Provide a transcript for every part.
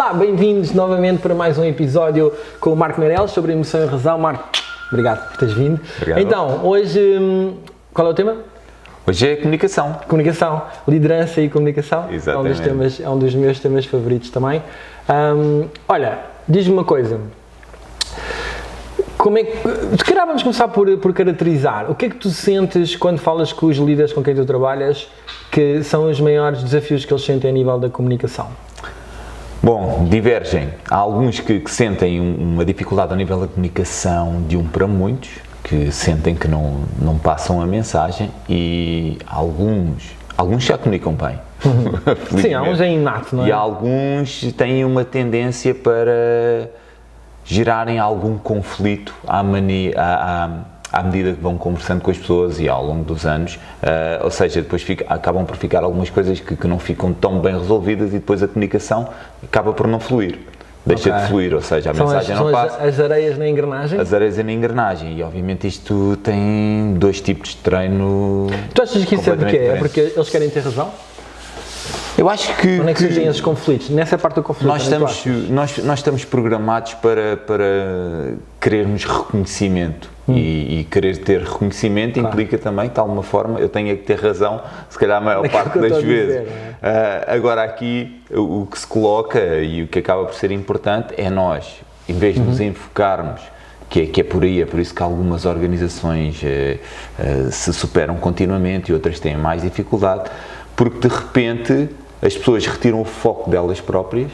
Olá, bem-vindos novamente para mais um episódio com o Marco Meireles sobre emoção e razão. Marco, obrigado por teres vindo. Obrigado. Então, hoje, qual é o tema? Hoje é comunicação. Comunicação, liderança e comunicação. Exatamente. É um dos meus temas favoritos também. Olha, diz-me uma coisa. Se calhar vamos começar por caracterizar. O que é que tu sentes quando falas com os líderes com quem tu trabalhas que são os maiores desafios que eles sentem a nível da comunicação? Bom, divergem. Há alguns que sentem uma dificuldade a nível da comunicação de um para muitos, que sentem que não passam a mensagem, e alguns já comunicam bem. Sim, há uns é inato, não é? E alguns têm uma tendência para gerarem algum conflito à medida que vão conversando com as pessoas e ao longo dos anos, ou seja, depois acabam por ficar algumas coisas que não ficam tão bem resolvidas e depois a comunicação acaba por não fluir, deixa de fluir, ou seja, a mensagem não passa. As areias na engrenagem? As areias na engrenagem, e obviamente isto tem dois tipos de treino. Tu achas que isso é porque é porque eles querem ter razão? Eu acho que... Onde é que surgem esses conflitos? Nessa parte do conflito? Nós estamos programados para querermos reconhecimento e querer ter reconhecimento implica também que de alguma forma eu tenha que ter razão, se calhar a maior parte das vezes. Agora aqui o que se coloca e o que acaba por ser importante é nós, em vez de nos enfocarmos, que é por aí, é por isso que algumas organizações se superam continuamente e outras têm mais dificuldade, porque de repente as pessoas retiram o foco delas próprias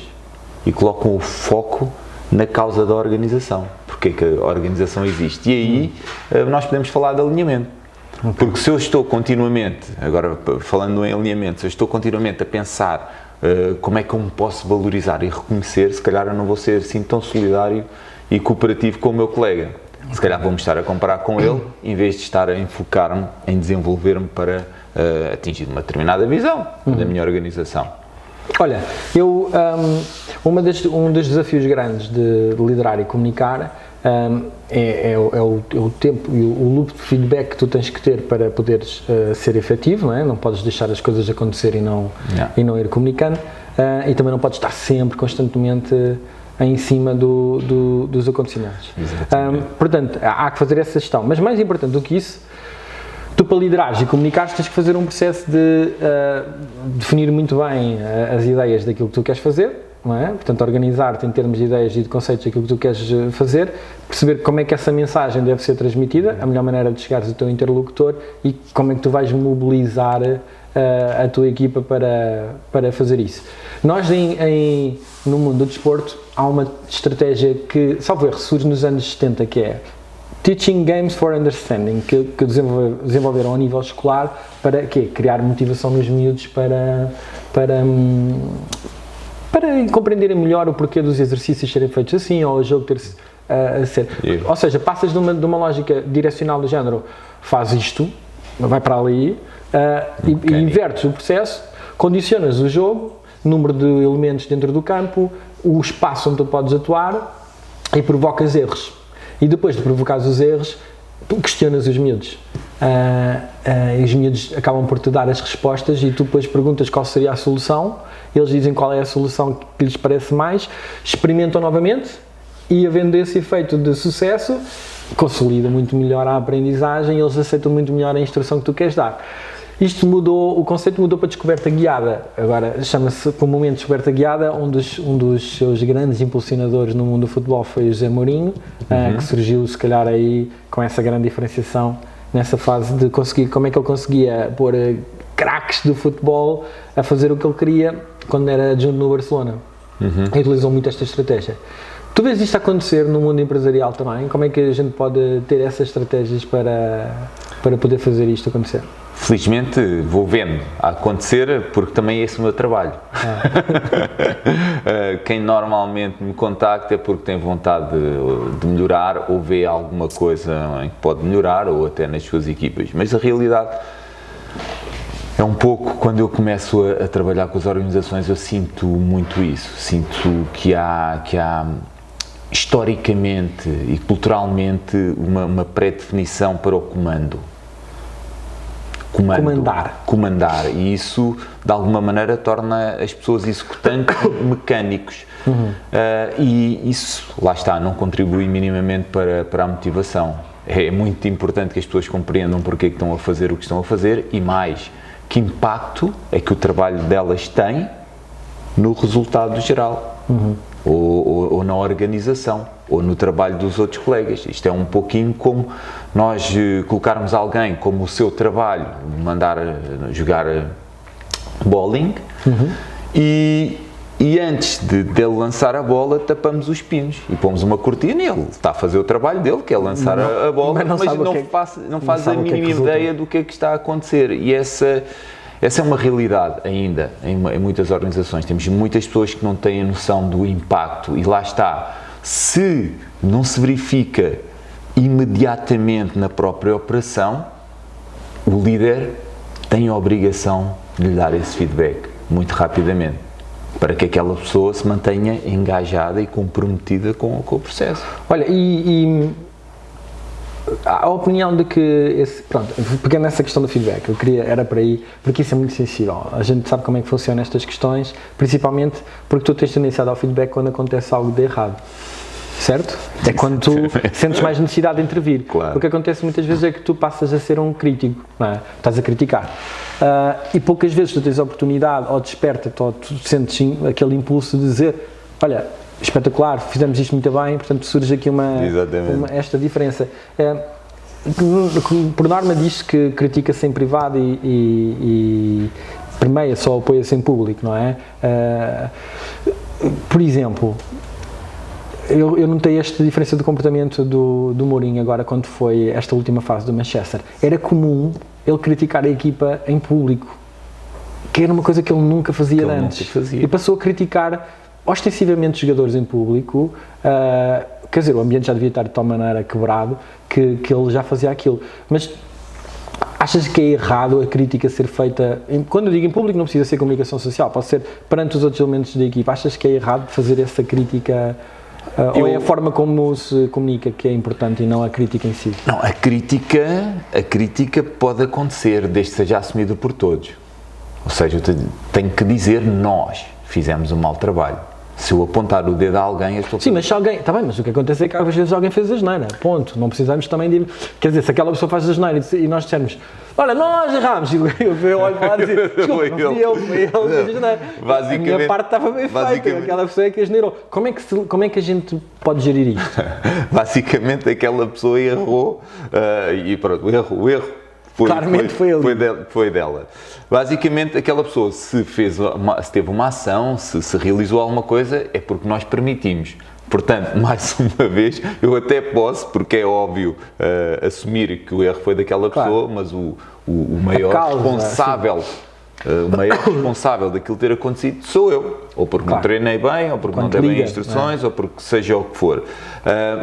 e colocam o foco na causa da organização, porque é que a organização existe. E aí nós podemos falar de alinhamento. Porque se eu estou continuamente, agora falando em alinhamento, se eu estou continuamente a pensar como é que eu me posso valorizar e reconhecer, se calhar eu não vou ser assim tão solidário e cooperativo com o meu colega. Se calhar vou-me estar a comparar com ele, em vez de estar a enfocar-me em desenvolver-me para atingir uma determinada visão da minha organização. Olha, um dos desafios grandes de liderar e comunicar é o tempo e o loop de feedback que tu tens que ter para poderes ser efetivo, não é? Não podes deixar as coisas acontecer e não ir comunicando, e também não podes estar sempre, constantemente em cima dos acontecimentos. Portanto, há que fazer essa gestão, mas mais importante do que isso, tu para liderares e comunicares tens que fazer um processo de definir muito bem as ideias daquilo que tu queres fazer, não é? Portanto, organizar-te em termos de ideias e de conceitos daquilo que tu queres fazer, perceber como é que essa mensagem deve ser transmitida, a melhor maneira de chegares ao teu interlocutor e como é que tu vais mobilizar a tua equipa para fazer isso. Nós no mundo do desporto há uma estratégia que, salvo erro, surge nos anos 70, que é Teaching Games for Understanding, que desenvolveram a nível escolar para criar motivação nos miúdos para compreenderem melhor o porquê dos exercícios serem feitos assim, ou o jogo ter a ser. Ou seja, passas de uma lógica direcional do género, faz isto, vai para ali, e invertes o processo, condicionas o jogo, número de elementos dentro do campo, o espaço onde tu podes atuar e provocas erros. E depois de provocares os erros, tu questionas os miúdos. E os miúdos acabam por te dar as respostas e tu depois perguntas qual seria a solução, eles dizem qual é a solução que lhes parece mais, experimentam novamente e, havendo esse efeito de sucesso, consolida muito melhor a aprendizagem e eles aceitam muito melhor a instrução que tu queres dar. Isto mudou, o conceito mudou para descoberta guiada, agora chama-se comumente descoberta guiada, um dos seus grandes impulsionadores no mundo do futebol foi o José Mourinho, que surgiu se calhar aí com essa grande diferenciação nessa fase de conseguir, como é que ele conseguia pôr craques do futebol a fazer o que ele queria quando era adjunto no Barcelona. Ele utilizou muito esta estratégia. Tu vês isto acontecer no mundo empresarial também? Como é que a gente pode ter essas estratégias para poder fazer isto acontecer? Felizmente vou vendo a acontecer, porque também é esse o meu trabalho. Quem normalmente me contacta é porque tem vontade de melhorar ou vê alguma coisa em que pode melhorar, ou até nas suas equipas. Mas a realidade é um pouco, quando eu começo a trabalhar com as organizações, eu sinto muito isso. Sinto que há historicamente e culturalmente uma pré-definição para o comando. Comandar, e isso de alguma maneira torna as pessoas executantes mecânicos. e isso, lá está, não contribui minimamente para a motivação. É muito importante que as pessoas compreendam porque é que estão a fazer o que estão a fazer e mais, que impacto é que o trabalho delas tem no resultado geral, ou na organização, ou no trabalho dos outros colegas. Isto é um pouquinho como nós colocarmos alguém como o seu trabalho, mandar jogar bowling, e antes dele lançar a bola, tapamos os pinos e pomos uma cortina e ele está a fazer o trabalho dele, que é lançar a bola, mas não faz a mínima ideia do que é que está a acontecer. E essa é uma realidade ainda em muitas organizações. Temos muitas pessoas que não têm a noção do impacto e lá está. Se não se verifica imediatamente na própria operação, o líder tem a obrigação de lhe dar esse feedback muito rapidamente, para que aquela pessoa se mantenha engajada e comprometida com o processo. Olha, e a opinião de que, pegando nessa questão do feedback, era para aí, porque isso é muito sensível. A gente sabe como é que funcionam estas questões, principalmente porque tu tens tendência a dar o feedback quando acontece algo de errado. Certo? É quando tu sentes mais necessidade de intervir. Claro. O que acontece muitas vezes é que tu passas a ser um crítico, não é? Estás a criticar. E poucas vezes tu tens a oportunidade, ou desperta-te, ou tu sentes aquele impulso de dizer, olha, espetacular, fizemos isto muito bem, portanto surge aqui esta diferença. Por norma diz que critica-se em privado e permeia, só apoia-se em público, não é? Por exemplo, eu notei esta diferença de comportamento do Mourinho agora quando foi esta última fase do Manchester. Era comum ele criticar a equipa em público, que era uma coisa que ele nunca fazia antes. E passou a criticar ostensivamente os jogadores em público, quer dizer, o ambiente já devia estar de tal maneira quebrado que ele já fazia aquilo. Mas achas que é errado a crítica ser feita, quando eu digo em público não precisa ser comunicação social, pode ser perante os outros elementos da equipa, achas que é errado fazer essa crítica? Ou é a forma como se comunica que é importante e não a crítica em si? Não, a crítica pode acontecer desde que seja assumido por todos. Ou seja, eu tenho que dizer nós fizemos um mau trabalho. Se eu apontar o dedo a alguém, eu estou a fazer... Sim, mas se alguém... Está bem, mas o que acontece é que às vezes alguém fez asneira, ponto. Não precisamos também de... Quer dizer, se aquela pessoa faz asneira e nós dissermos, olha, nós erramos, e eu olho para lá e dizer, desculpa, foi ele, a minha parte estava bem feita, aquela pessoa é que asneirou. Como é que a gente pode gerir isto? Basicamente, aquela pessoa errou, e pronto, o erro claramente foi dela. Basicamente, aquela pessoa, se teve uma ação, se realizou alguma coisa, é porque nós permitimos. Portanto, mais uma vez, eu até posso, porque é óbvio, assumir que o erro foi daquela pessoa, mas o maior responsável... O maior responsável daquilo ter acontecido sou eu, ou porque não treinei bem, ou porque não dei bem instruções, ou porque seja o que for.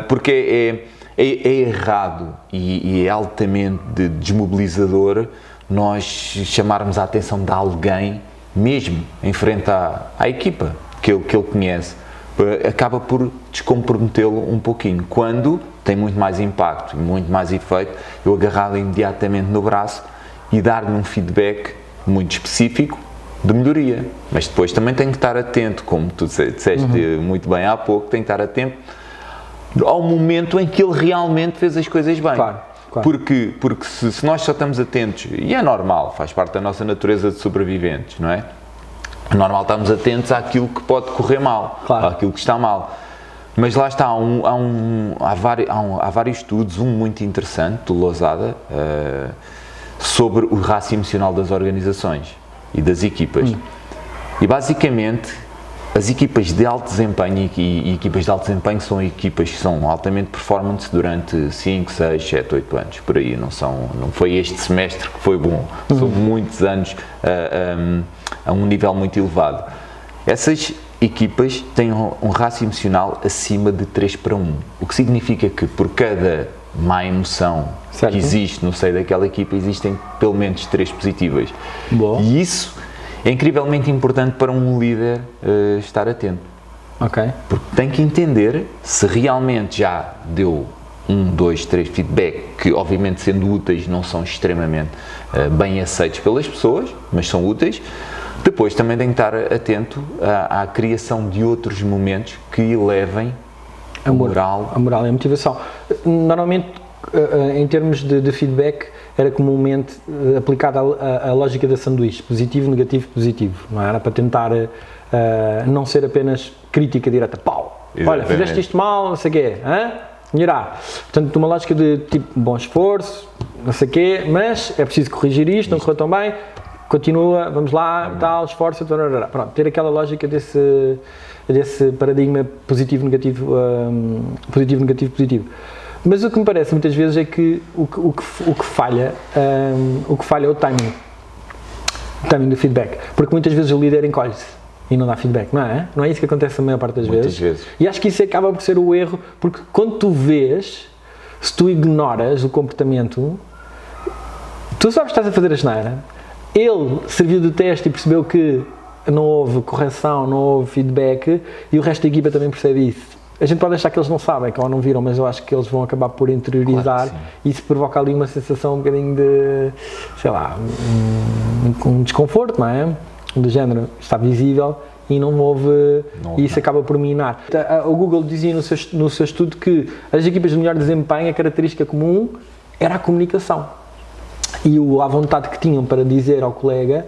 Porque é errado e é altamente desmobilizador nós chamarmos a atenção de alguém, mesmo em frente à equipa que ele conhece. Acaba por descomprometê-lo um pouquinho, quando tem muito mais impacto e muito mais efeito eu agarrá-lo imediatamente no braço e dar-lhe um feedback muito específico de melhoria. Mas depois também tem que estar atento, como tu disseste muito bem há pouco, tem que estar atento ao momento em que ele realmente fez as coisas bem. Claro. Porque se nós só estamos atentos, e é normal, faz parte da nossa natureza de sobreviventes, não é? É normal estarmos atentos àquilo que pode correr mal, àquilo que está mal. Mas lá está, há vários estudos, um muito interessante, do Losada, sobre o racio emocional das organizações e das equipas. E basicamente, as equipas de alto desempenho e equipas de alto desempenho são equipas que são altamente performance durante 5, 6, 7, 8 anos, por aí, não foi este semestre que foi bom, são muitos anos a um nível muito elevado. Essas equipas têm um racio emocional acima de 3:1, o que significa que por cada má emoção que existe no seio daquela equipa, existem pelo menos 3 positivas. Boa. E isso é incrivelmente importante para um líder estar atento. Ok. Porque tem que entender se realmente já deu 1, 2, 3 feedback, que obviamente sendo úteis não são extremamente bem aceitos pelas pessoas, mas são úteis. Depois também tem que estar atento à criação de outros momentos que elevem a moral e a motivação. Normalmente, em termos de feedback, era comumente aplicada a lógica da sanduíche, positivo, negativo, positivo, não era para tentar não ser apenas crítica direta, pau, olha, fizeste isto mal, não sei o quê, melhorar. Portanto, uma lógica de tipo, bom esforço, não sei o quê, mas é preciso corrigir isto, não correu tão bem, continua, vamos lá, tal, esforço, pronto, ter aquela lógica desse paradigma positivo, negativo, positivo, negativo, positivo. Mas o que me parece muitas vezes é que o que falha é o timing do feedback, porque muitas vezes o líder encolhe-se e não dá feedback, não é? Não é isso que acontece a maior parte das vezes. E acho que isso acaba por ser o erro, porque quando tu vês, se tu ignoras o comportamento, tu sabes que estás a fazer a asneira, ele serviu de teste e percebeu que não houve correção, não houve feedback e o resto da equipa também percebe isso. A gente pode achar que eles não sabem, que ou não viram, mas eu acho que eles vão acabar por interiorizar, e isso provoca ali uma sensação um bocadinho de, sei lá, um desconforto, não é? Do género, está visível e não houve, e isso acaba por minar. O Google dizia no seu estudo que as equipas de melhor desempenho, a característica comum era a comunicação. E a vontade que tinham para dizer ao colega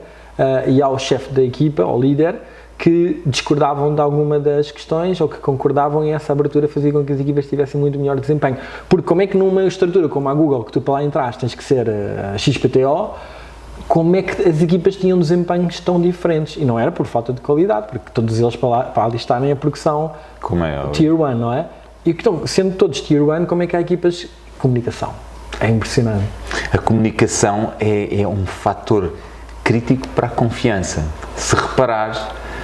e ao chefe da equipa, ao líder, que discordavam de alguma das questões ou que concordavam, e essa abertura fazia com que as equipas tivessem muito melhor desempenho. Porque como é que numa estrutura como a Google, que tu para lá entraste tens que ser XPTO, como é que as equipas tinham desempenhos tão diferentes? E não era por falta de qualidade, porque todos eles para ali estarem é porque são Tier 1, não é? E então, sendo todos Tier 1, como é que há equipas de comunicação? É impressionante. A comunicação é um fator crítico para a confiança. Se reparares,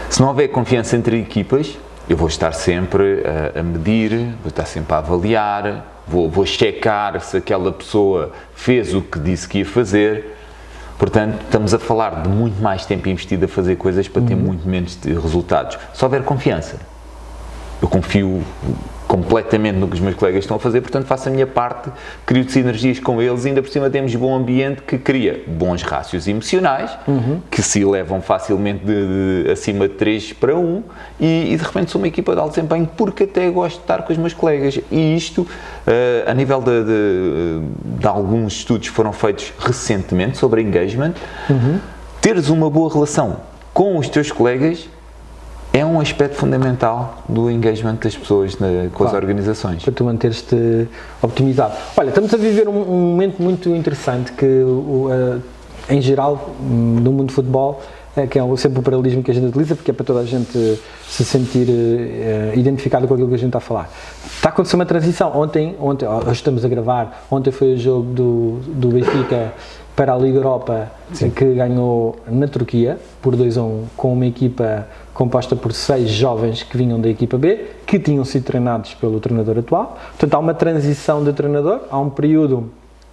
se não houver confiança entre equipas, eu vou estar sempre a medir, vou estar sempre a avaliar, vou checar se aquela pessoa fez o que disse que ia fazer. Portanto, estamos a falar de muito mais tempo investido a fazer coisas para ter muito menos resultados. Se houver confiança, eu confio completamente no que os meus colegas estão a fazer, portanto faço a minha parte, crio sinergias com eles, e ainda por cima temos bom ambiente que cria bons rácios emocionais, que se elevam facilmente de acima de 3 para 1, e de repente sou uma equipa de alto desempenho, porque até gosto de estar com os meus colegas. E isto, a nível de alguns estudos que foram feitos recentemente sobre engagement, teres uma boa relação com os teus colegas é um aspecto fundamental do engagement das pessoas com as organizações. Para tu manteres-te optimizado. Olha, estamos a viver um momento muito interessante que, em geral, no mundo de futebol, que é sempre o paralelismo que a gente utiliza, porque é para toda a gente se sentir identificado com aquilo que a gente está a falar. Está a acontecer uma transição. Ontem hoje estamos a gravar, ontem foi o jogo do Benfica para a Liga Europa, que ganhou na Turquia por 2-1, com uma equipa composta por 6 jovens que vinham da equipa B, que tinham sido treinados pelo treinador atual. Portanto, há uma transição de treinador, há um período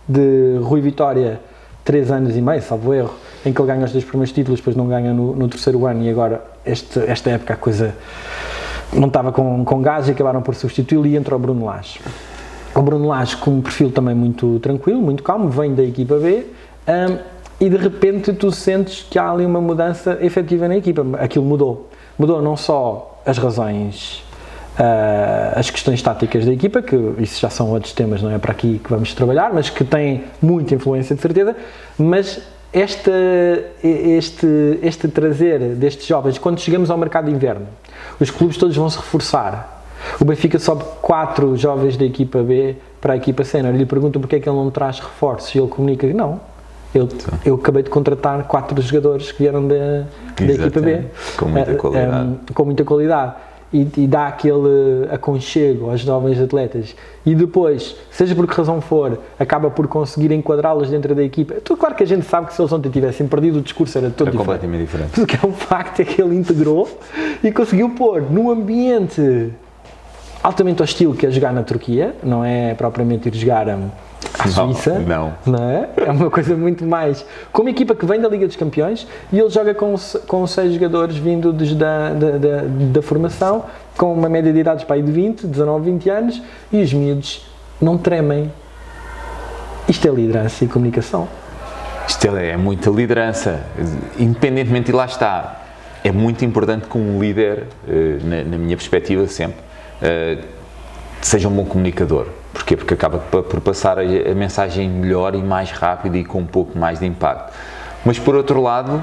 de Rui Vitória, 3 anos e meio, salvo erro, em que ele ganha os 2 primeiros títulos, depois não ganha no terceiro ano, e agora esta época a coisa não estava com gás e acabaram por substituí-lo, e entra o Bruno Lage. O Bruno Lage, com um perfil também muito tranquilo, muito calmo, vem da equipa B, e de repente tu sentes que há ali uma mudança efetiva na equipa. Aquilo mudou não só as razões, as questões táticas da equipa, que isso já são outros temas, não é para aqui que vamos trabalhar, mas que têm muita influência de certeza, mas este trazer destes jovens, quando chegamos ao mercado de inverno, os clubes todos vão se reforçar. O Benfica sobe 4 jovens da equipa B para a equipa sénior, e lhe perguntam porque é que ele não traz reforços, e ele comunica que não. Eu acabei de contratar 4 jogadores que vieram da equipa B. Com muita qualidade. Com muita qualidade. E dá aquele aconchego aos jovens atletas. E depois, seja por que razão for, acaba por conseguir enquadrá-los dentro da equipa. Claro que a gente sabe que se eles ontem tivessem perdido, o discurso era todo diferente. Completamente diferente. O que é um facto é que ele integrou e conseguiu pôr num ambiente altamente hostil, que é jogar na Turquia, não é propriamente ir jogar à Suíça, não é? É uma coisa muito mais. Com uma equipa que vem da Liga dos Campeões, e ele joga com 6 jogadores vindos da formação, com uma média de idades para aí de 19, 20 anos, e os miúdos não tremem. Isto é liderança e comunicação. Isto é muita liderança, independentemente, e lá está, é muito importante que um líder, na minha perspectiva sempre, seja um bom comunicador. Porquê? Porque acaba por passar a mensagem melhor e mais rápido e com um pouco mais de impacto. Mas por outro lado,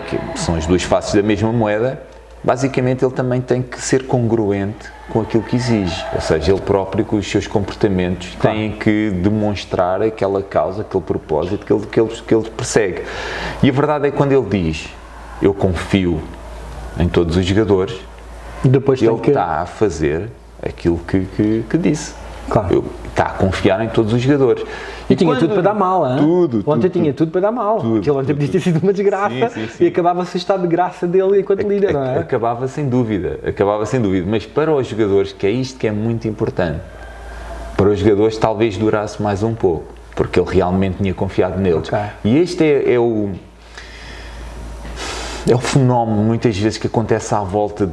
que são as duas faces da mesma moeda, basicamente ele também tem que ser congruente com aquilo que exige, ou seja, ele próprio com os seus comportamentos tem que demonstrar aquela causa, aquele propósito que ele persegue. E a verdade é que quando ele diz, eu confio em todos os jogadores, depois ele está a fazer aquilo que disse. Claro. Está a confiar em todos os jogadores. E tinha tudo para dar mal, hein? Ontem tinha tudo para dar mal. Aquele ontem podia ter sido uma desgraça e acabava-se a estar de graça dele enquanto líder, não é? Acabava sem dúvida. Mas para os jogadores, que é isto que é muito importante, para os jogadores talvez durasse mais um pouco, porque ele realmente tinha confiado neles. Okay. E este é o fenómeno, muitas vezes, que acontece à volta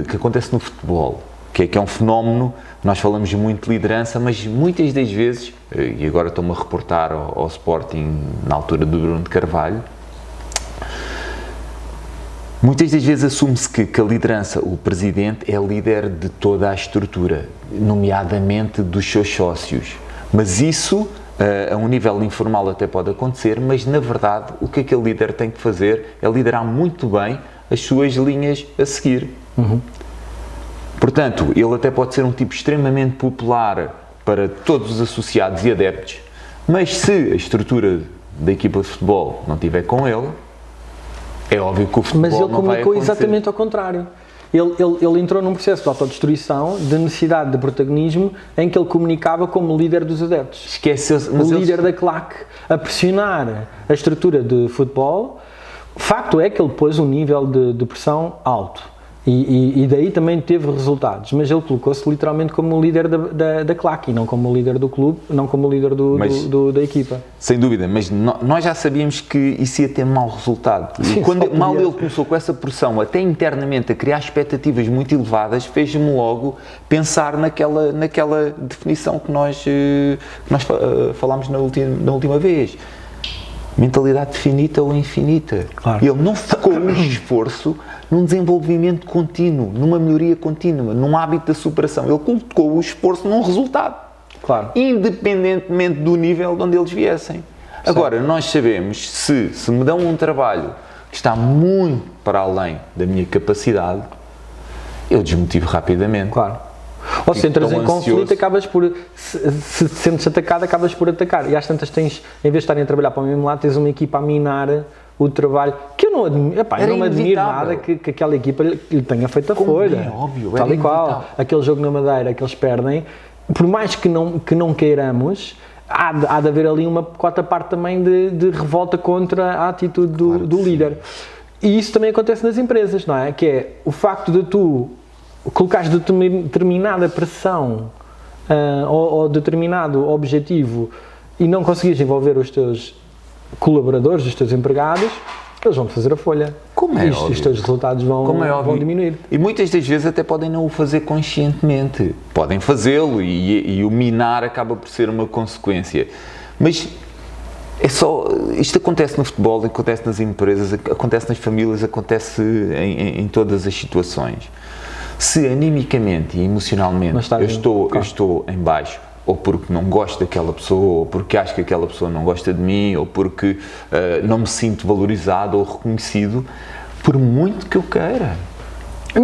que acontece no futebol. Que é um fenómeno, nós falamos muito de liderança, mas muitas das vezes, e agora estou-me a reportar ao Sporting na altura do Bruno de Carvalho, muitas das vezes assume-se que a liderança, o presidente, é líder de toda a estrutura, nomeadamente dos seus sócios. Mas isso, a um nível informal até pode acontecer, mas na verdade o que aquele líder tem que fazer é liderar muito bem as suas linhas a seguir. Portanto, ele até pode ser um tipo extremamente popular para todos os associados e adeptos, mas se a estrutura da equipa de futebol não estiver com ele, é óbvio que o futebol não vai acontecer. Mas ele comunicou exatamente ao contrário. Ele entrou num processo de autodestruição, de necessidade de protagonismo, em que ele comunicava como líder dos adeptos. Esquece-se, o líder da claque, a pressionar a estrutura de futebol. Facto é que ele pôs um nível de pressão alto. E daí também teve resultados, mas ele colocou-se literalmente como líder da claque e não como líder do clube, não como líder da equipa. Sem dúvida, mas nós já sabíamos que isso ia ter mau resultado. Sim, e quando ele começou com essa pressão, até internamente, a criar expectativas muito elevadas, fez-me logo pensar naquela definição que nós falámos na última vez. Mentalidade finita ou infinita. Claro. Ele não focou o esforço num desenvolvimento contínuo, numa melhoria contínua, num hábito da superação. Ele colocou o esforço num resultado. Claro. Independentemente do nível de onde eles viessem. Certo. Agora, nós sabemos, se me dão um trabalho que está muito para além da minha capacidade, eu desmotivo rapidamente. Claro. Ou se entras em conflito, acabas por, se sentes atacado, acabas por atacar. E às tantas tens, em vez de estarem a trabalhar para o mesmo lado, tens uma equipa a minar o trabalho, que eu não admiro, eu não me admiro nada que aquela equipa lhe tenha feito a folha. É óbvio, tal e qual. Aquele jogo na Madeira que eles perdem, por mais que não queiramos, há de haver ali uma quarta parte também de revolta contra a atitude do líder. E isso também acontece nas empresas, não é? Que é o facto de tu colocares determinada pressão ou determinado objetivo e não conseguires envolver os teus colaboradores, os teus empregados, eles vão fazer a folha. Como é óbvio. Os teus resultados vão diminuir. E muitas das vezes até podem não o fazer conscientemente. Podem fazê-lo e o minar acaba por ser uma consequência. Mas isto acontece no futebol, acontece nas empresas, acontece nas famílias, acontece em todas as situações. Se animicamente e emocionalmente eu estou em baixo, ou porque não gosto daquela pessoa, ou porque acho que aquela pessoa não gosta de mim, ou porque não me sinto valorizado ou reconhecido, por muito que eu queira.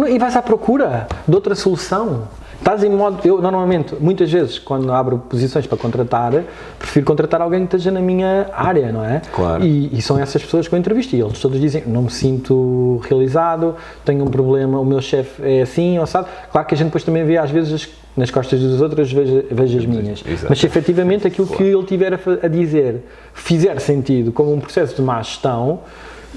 E vais à procura de outra solução. Estás em modo... Eu, normalmente, muitas vezes, quando abro posições para contratar, prefiro contratar alguém que esteja na minha área, não é? Claro. E são essas pessoas que eu entrevisto. E eles todos dizem, não me sinto realizado, tenho um problema, o meu chefe é assim, ou sabe? Claro que a gente depois também vê, às vezes, nas costas dos outros, vejo as minhas. Exato. Mas se efetivamente aquilo que ele tiver a dizer fizer sentido como um processo de má gestão,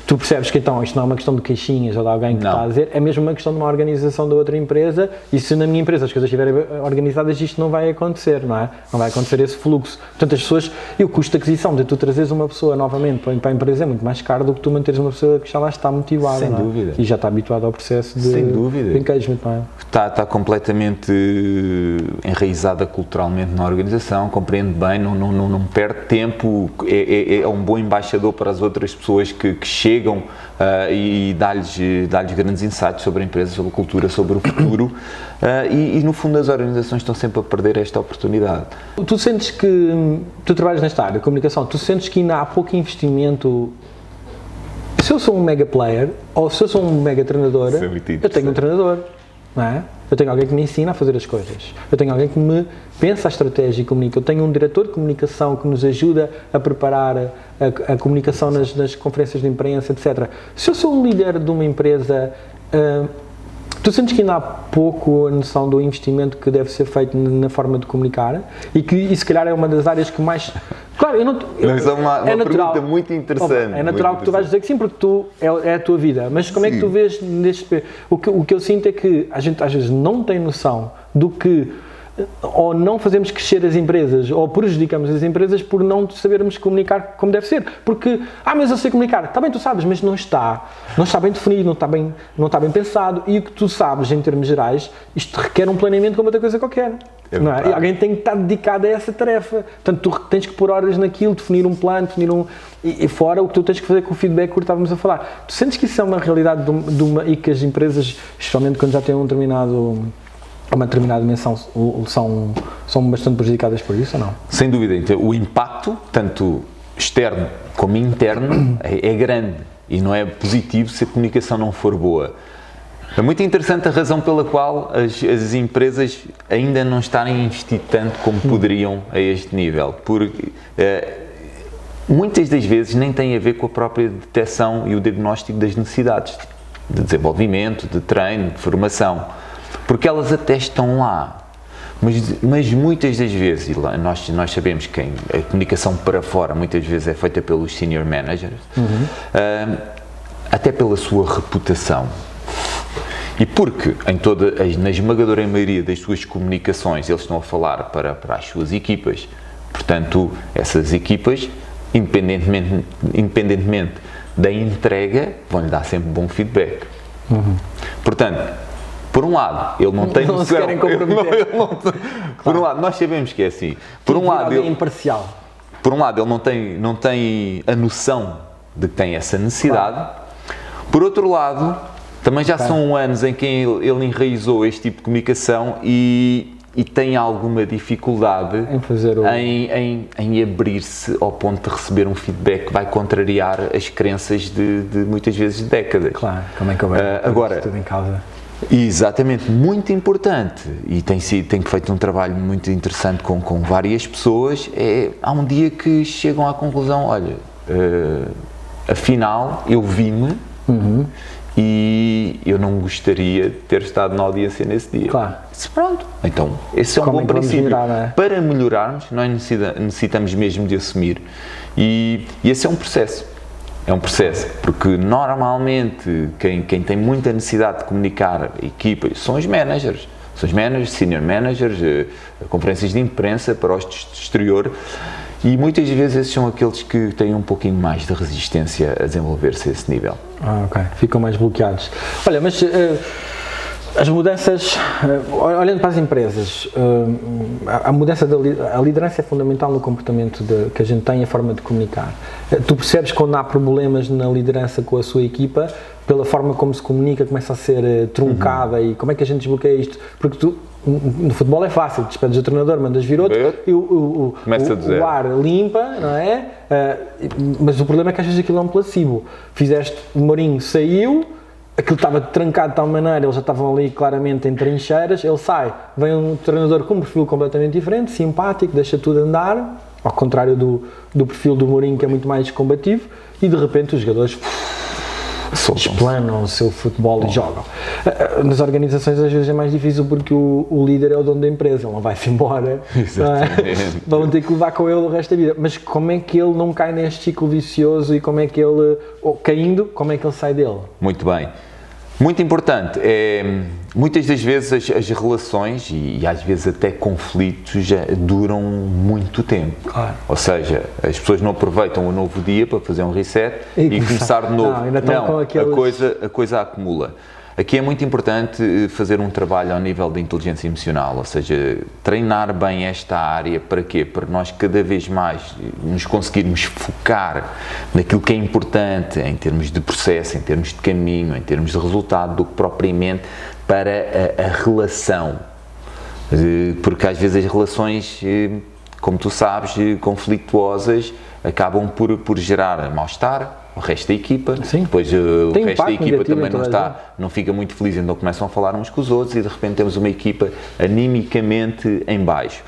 tu percebes que então isto não é uma questão de queixinhas ou de alguém que está a dizer, é mesmo uma questão de uma organização da outra empresa, e se na minha empresa as coisas estiverem organizadas, isto não vai acontecer, não é? Não vai acontecer esse fluxo. Portanto, as pessoas, e o custo de aquisição de tu trazeres uma pessoa novamente para a empresa é muito mais caro do que tu manteres uma pessoa que já lá está motivada, sem dúvida. E já está habituada ao processo de engagement, não é? Está completamente enraizada culturalmente na organização, compreende bem, não perde tempo, é um bom embaixador para as outras pessoas que chegam e dá-lhes grandes insights sobre a empresa, sobre a cultura, sobre o futuro, e no fundo as organizações estão sempre a perder esta oportunidade. Tu sentes que, tu trabalhas nesta área de comunicação, tu sentes que ainda há pouco investimento? Se eu sou um mega player, ou se eu sou um mega treinador, eu tenho um treinador, não é? Eu tenho alguém que me ensina a fazer as coisas, eu tenho alguém que me pensa a estratégia e comunica, eu tenho um diretor de comunicação que nos ajuda a preparar a comunicação nas conferências de imprensa, etc. Se eu sou um líder de uma empresa, tu sentes que ainda há pouco a noção do investimento que deve ser feito na forma de comunicar e que se calhar é uma das áreas que mais... Claro, Mas é uma pergunta muito interessante. É natural que tu vais dizer que sim, porque é a tua vida, mas como é que tu vês neste... O que eu sinto é que a gente às vezes não tem noção do que ou não fazemos crescer as empresas, ou prejudicamos as empresas por não sabermos comunicar como deve ser, porque, mas eu sei comunicar, está bem, tu sabes, mas não está bem definido, não está bem pensado, e o que tu sabes em termos gerais, isto requer um planeamento como outra coisa qualquer. Não é? E alguém tem que estar dedicado a essa tarefa, portanto tu tens que pôr horas naquilo, definir um plano, e fora o que tu tens que fazer com o feedback que estávamos a falar. Tu sentes que isso é uma realidade e que as empresas, especialmente quando já têm uma determinada dimensão, são bastante prejudicadas por isso ou não? Sem dúvida, então, o impacto, tanto externo como interno, é grande e não é positivo se a comunicação não for boa. É muito interessante a razão pela qual as empresas ainda não estarem a investir tanto como poderiam a este nível, porque muitas das vezes nem tem a ver com a própria detecção e o diagnóstico das necessidades de desenvolvimento, de treino, de formação. Porque elas até estão lá, mas muitas das vezes, e nós sabemos que a comunicação para fora muitas vezes é feita pelos senior managers, até pela sua reputação. E porque na esmagadora maioria das suas comunicações eles estão a falar para as suas equipas, portanto essas equipas, independentemente da entrega, vão-lhe dar sempre bom feedback. Portanto, por um lado, ele não tem noção. Se querem comprometer. Por um lado, nós sabemos que é assim. Por um lado, ele não tem a noção de que tem essa necessidade. Claro. Por outro lado, também já são anos em que ele enraizou este tipo de comunicação e tem alguma dificuldade em abrir-se ao ponto de receber um feedback que vai contrariar as crenças de muitas vezes décadas. Claro, como é que eu vejo agora, tudo em causa? Exatamente, muito importante, e tem feito um trabalho muito interessante com várias pessoas. Há um dia que chegam à conclusão, olha, afinal eu vi-me e eu não gostaria de ter estado na audiência nesse dia. Claro. Pronto, então esse é um bom princípio. Para melhorarmos, nós necessitamos mesmo de assumir, e esse é um processo. É um processo, porque normalmente quem tem muita necessidade de comunicar equipas são os managers, senior managers, conferências de imprensa para o exterior, e muitas vezes esses são aqueles que têm um pouquinho mais de resistência a desenvolver-se a esse nível. Ok, ficam mais bloqueados. Olha, mas as mudanças, olhando para as empresas, a mudança a liderança é fundamental no comportamento que a gente tem, a forma de comunicar. Tu percebes quando há problemas na liderança com a sua equipa, pela forma como se comunica, começa a ser truncada, e como é que a gente desbloqueia isto? Porque no futebol é fácil, despedes o treinador, mandas vir outro e o ar limpa, não é? Mas o problema é que às vezes aquilo é um placebo. O Mourinho saiu, aquilo estava trancado de tal maneira, eles já estavam ali claramente em trincheiras, ele sai, vem um treinador com um perfil completamente diferente, simpático, deixa tudo andar, ao contrário do perfil do Mourinho, que é muito mais combativo, e de repente os jogadores explanam o seu futebol e jogam. Nas organizações às vezes é mais difícil porque o líder é o dono da empresa, ele não vai-se embora. Exatamente. Vão ter que levar com ele o resto da vida. Mas como é que ele não cai neste ciclo vicioso e como é que ele, caindo, como é que ele sai dele? Muito bem. Muito importante, muitas das vezes as relações e às vezes até conflitos já duram muito tempo. Claro. Ou seja, as pessoas não aproveitam o novo dia para fazer um reset e começar de novo. A coisa acumula. Aqui é muito importante fazer um trabalho ao nível da inteligência emocional, ou seja, treinar bem esta área. Para quê? Para nós cada vez mais nos conseguirmos focar naquilo que é importante em termos de processo, em termos de caminho, em termos de resultado, do que propriamente para a relação. Porque às vezes as relações, como tu sabes, conflituosas, acabam por gerar mal-estar. O resto da equipa, Sim. Depois o resto da equipa também não fica muito feliz, então começam a falar uns com os outros e de repente temos uma equipa animicamente em baixo.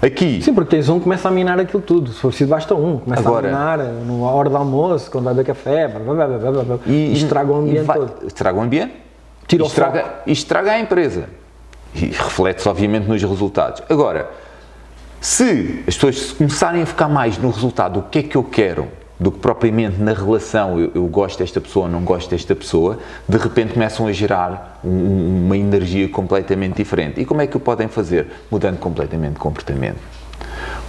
Aqui... Sim, porque tens um que começa a minar aquilo tudo, se for preciso basta um, começa a minar na hora do almoço, quando vai beber café, e estraga o ambiente todo. Estraga o ambiente, estraga a empresa e reflete-se obviamente nos resultados. Agora, se as pessoas começarem a focar mais no resultado, o que é que eu quero, do que propriamente na relação, eu gosto desta pessoa, não gosto desta pessoa, de repente começam a gerar uma energia completamente diferente. E como é que o podem fazer? Mudando completamente de comportamento.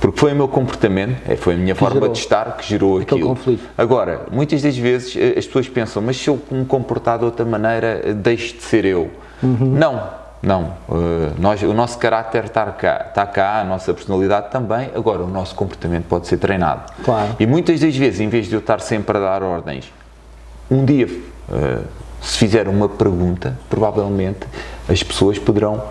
Porque foi o meu comportamento, foi a minha forma de estar que gerou aquilo. Conflito. Agora, muitas das vezes as pessoas pensam, mas se eu me comportar de outra maneira, deixo de ser eu. Não, o nosso caráter está cá, a nossa personalidade também, agora o nosso comportamento pode ser treinado. Claro. E muitas das vezes, em vez de eu estar sempre a dar ordens, um dia, se fizer uma pergunta, provavelmente as pessoas poderão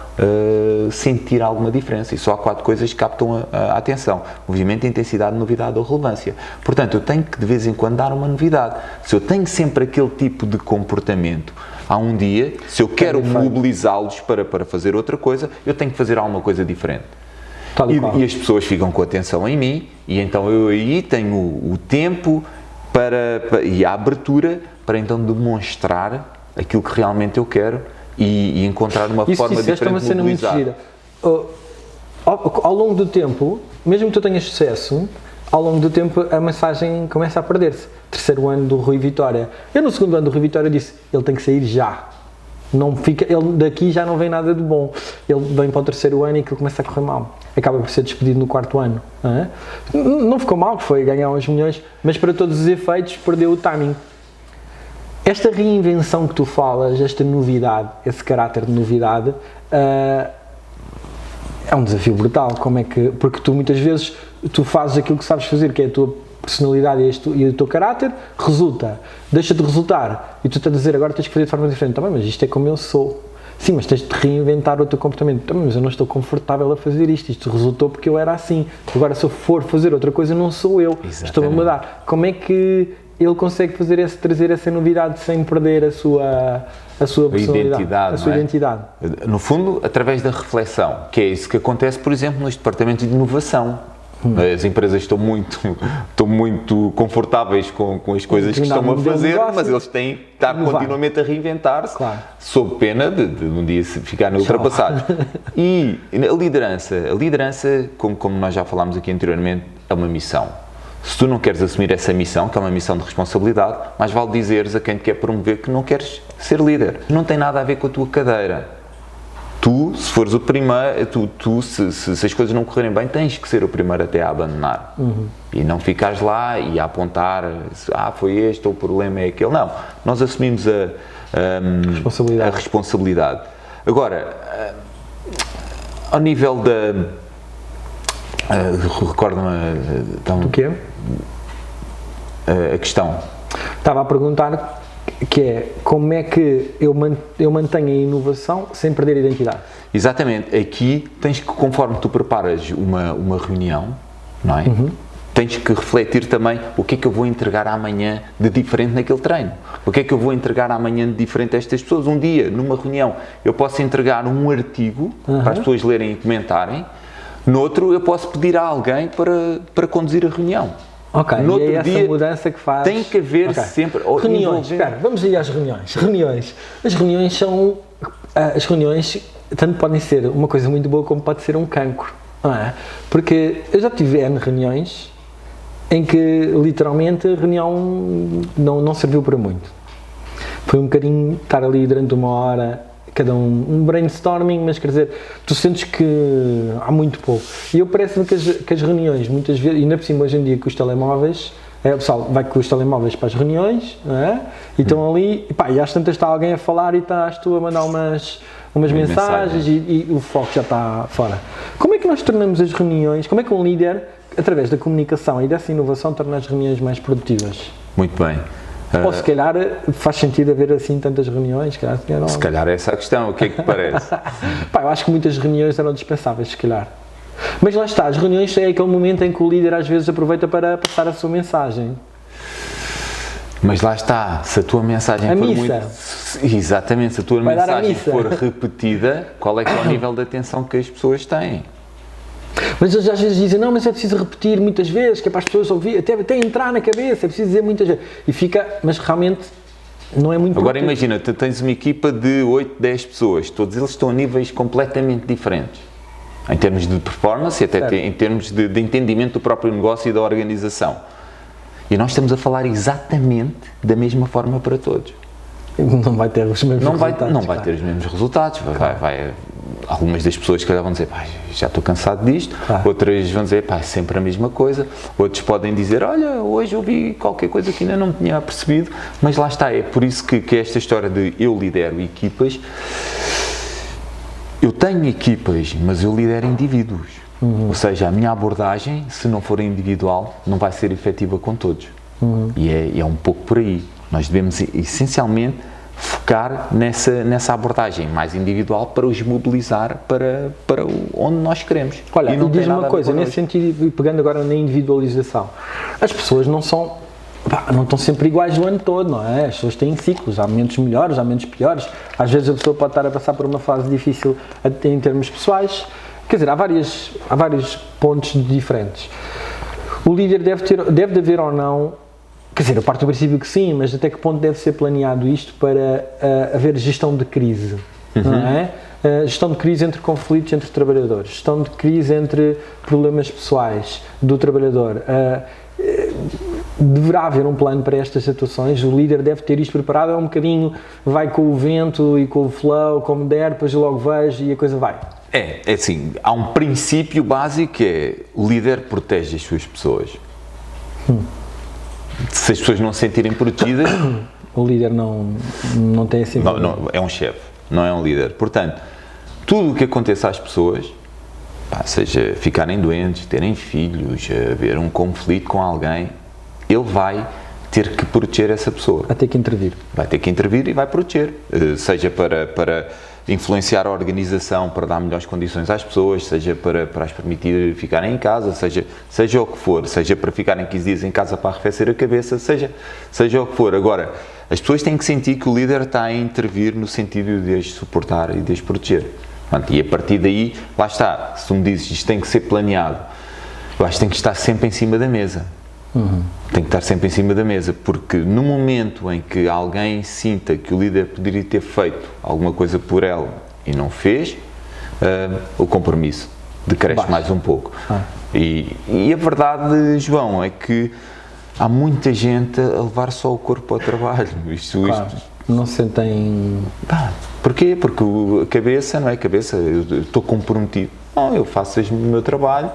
sentir alguma diferença. E só há 4 coisas que captam a atenção: movimento, intensidade, novidade ou relevância. Portanto, eu tenho que de vez em quando dar uma novidade. Se eu tenho sempre aquele tipo de comportamento, há um dia, se eu quero mobilizá-los para fazer outra coisa, eu tenho que fazer alguma coisa diferente. E as pessoas ficam com atenção em mim, e então eu aí tenho o tempo e a abertura para então demonstrar aquilo que realmente eu quero e encontrar uma forma diferente de mobilizar. Muito gira. Ao longo do tempo, mesmo que tu tenhas sucesso, ao longo do tempo a mensagem começa a perder-se. 3º ano do Rui Vitória. Eu no 2º ano do Rui Vitória disse, ele tem que sair já. Não fica, ele daqui já não vem nada de bom. Ele vem para o 3º ano e aquilo começa a correr mal. Acaba por ser despedido no 4º ano. Não ficou mal, foi ganhar uns milhões, mas para todos os efeitos perdeu o timing. Esta reinvenção que tu falas, esta novidade, esse caráter de novidade, é um desafio brutal. Porque tu muitas vezes tu fazes aquilo que sabes fazer, que é a tua personalidade e o teu caráter, deixa de resultar, e tu estás a dizer agora tens que fazer de forma diferente. Também, mas isto é como eu sou. Sim, mas tens de reinventar o teu comportamento. Também, mas eu não estou confortável a fazer isto resultou porque eu era assim. Agora se eu for fazer outra coisa não sou eu. Exatamente. Estou a mudar. Como é que ele consegue trazer essa novidade sem perder a sua personalidade, a sua identidade? No fundo, através da reflexão, que é isso que acontece, por exemplo, nos departamentos de inovação. As empresas estão muito confortáveis com as coisas que estão a fazer, mas eles têm que estar continuamente a reinventar-se, claro, sob pena de um dia ficarem ultrapassados. E a liderança, como nós já falámos aqui anteriormente, é uma missão. Se tu não queres assumir essa missão, que é uma missão de responsabilidade, mais vale dizeres a quem te quer promover que não queres ser líder. Não tem nada a ver com a tua cadeira. Tu, se fores o primeiro, se as coisas não correrem bem, tens que ser o primeiro até a abandonar. E não ficares lá e a apontar, foi este, ou o problema é aquele. Não, nós assumimos a responsabilidade. Agora, ao nível recorda-me... Do quê? A questão. Estava a perguntar... que é, como é que eu mantenho a inovação sem perder a identidade? Exatamente, aqui tens que, conforme tu preparas uma reunião, não é? Tens que refletir também o que é que eu vou entregar amanhã de diferente naquele treino. O que é que eu vou entregar amanhã de diferente a estas pessoas. Um dia, numa reunião, eu posso entregar um artigo para as pessoas lerem e comentarem. Noutro, eu posso pedir a alguém para conduzir a reunião. Ok, no outro e é essa dia mudança que faz... tem que haver sempre... Reuniões, espera, vamos ir às reuniões. As reuniões são... As reuniões tanto podem ser uma coisa muito boa como pode ser um cancro, não é? Porque eu já tive N reuniões em que literalmente a reunião não serviu para muito. Foi um bocadinho estar ali durante uma hora, cada um brainstorming, mas quer dizer, tu sentes que há muito pouco. E eu parece-me que as reuniões, muitas vezes, e ainda por cima hoje em dia com os telemóveis, o pessoal vai com os telemóveis para as reuniões, não é? E estão ali, e às tantas está alguém a falar e estás tu a mandar umas mensagens e o foco já está fora. Como é que nós tornamos as reuniões, como é que um líder, através da comunicação e dessa inovação, torna as reuniões mais produtivas? Muito bem. Ou se calhar faz sentido haver assim tantas reuniões? Se calhar é essa a questão, o que é que te parece? Eu acho que muitas reuniões eram dispensáveis, se calhar. Mas lá está, as reuniões é aquele momento em que o líder às vezes aproveita para passar a sua mensagem. Mas lá está, se a tua mensagem for muito... Exatamente, se a tua mensagem for repetida, qual é que é o nível de atenção que as pessoas têm? Mas eles às vezes dizem, não, mas é preciso repetir muitas vezes, que é para as pessoas ouvir, até entrar na cabeça, é preciso dizer muitas vezes. E fica, mas realmente não é muito... Agora imagina, tu tens uma equipa de 8, 10 pessoas, todos eles estão a níveis completamente diferentes. Em termos de performance e até em termos de entendimento do próprio negócio e da organização. E nós estamos a falar exatamente da mesma forma para todos. Não vai ter os mesmos resultados. Não vai ter os mesmos resultados. Algumas das pessoas que calhar vão dizer, já estou cansado disto. Outras vão dizer, é sempre a mesma coisa. Outros podem dizer, olha, hoje eu vi qualquer coisa que ainda não tinha percebido. Mas lá está, é por isso que esta história de eu lidero equipas. Eu tenho equipas, mas eu lidero indivíduos. Ou seja, a minha abordagem, se não for individual, não vai ser efetiva com todos. E é um pouco por aí. Nós devemos, essencialmente, focar nessa abordagem mais individual para os mobilizar para onde nós queremos. Olha, e diz-me uma coisa, nesse sentido, e pegando agora na individualização, as pessoas não estão sempre iguais o ano todo, não é? As pessoas têm ciclos, há momentos melhores, há momentos piores. Às vezes a pessoa pode estar a passar por uma fase difícil em termos pessoais. Quer dizer, há vários pontos diferentes. O líder deve haver ou não, quer dizer, eu parto do princípio que sim, mas até que ponto deve ser planeado isto para haver gestão de crise, não é? Gestão de crise entre conflitos entre trabalhadores, gestão de crise entre problemas pessoais do trabalhador. Deverá haver um plano para estas situações, o líder deve ter isto preparado, é um bocadinho, vai com o vento e com o flow, como der, depois eu logo vejo e a coisa vai. É assim, há um princípio básico que é, o líder protege as suas pessoas. Se as pessoas não se sentirem protegidas... O líder não tem assim... Não, é um chefe, não é um líder. Portanto, tudo o que aconteça às pessoas, seja ficarem doentes, terem filhos, haver um conflito com alguém, ele vai ter que proteger essa pessoa. Vai ter que intervir. Vai ter que intervir e vai proteger. Seja para influenciar a organização, para dar melhores condições às pessoas, seja para as permitir ficarem em casa, seja o que for, seja para ficarem 15 dias em casa para arrefecer a cabeça, seja o que for. Agora, as pessoas têm que sentir que o líder está a intervir no sentido de as suportar e de as proteger. E a partir daí, lá está, se tu me dizes isto tem que ser planeado, eu acho que tem que estar sempre em cima da mesa. Tem que estar sempre em cima da mesa, porque no momento em que alguém sinta que o líder poderia ter feito alguma coisa por ela e não fez, o compromisso decresce mais um pouco. E a verdade, João, é que há muita gente a levar só o corpo ao trabalho. Isto não se sentem... Porquê? Porque a cabeça, não é cabeça, eu estou comprometido. Não, eu faço o meu trabalho,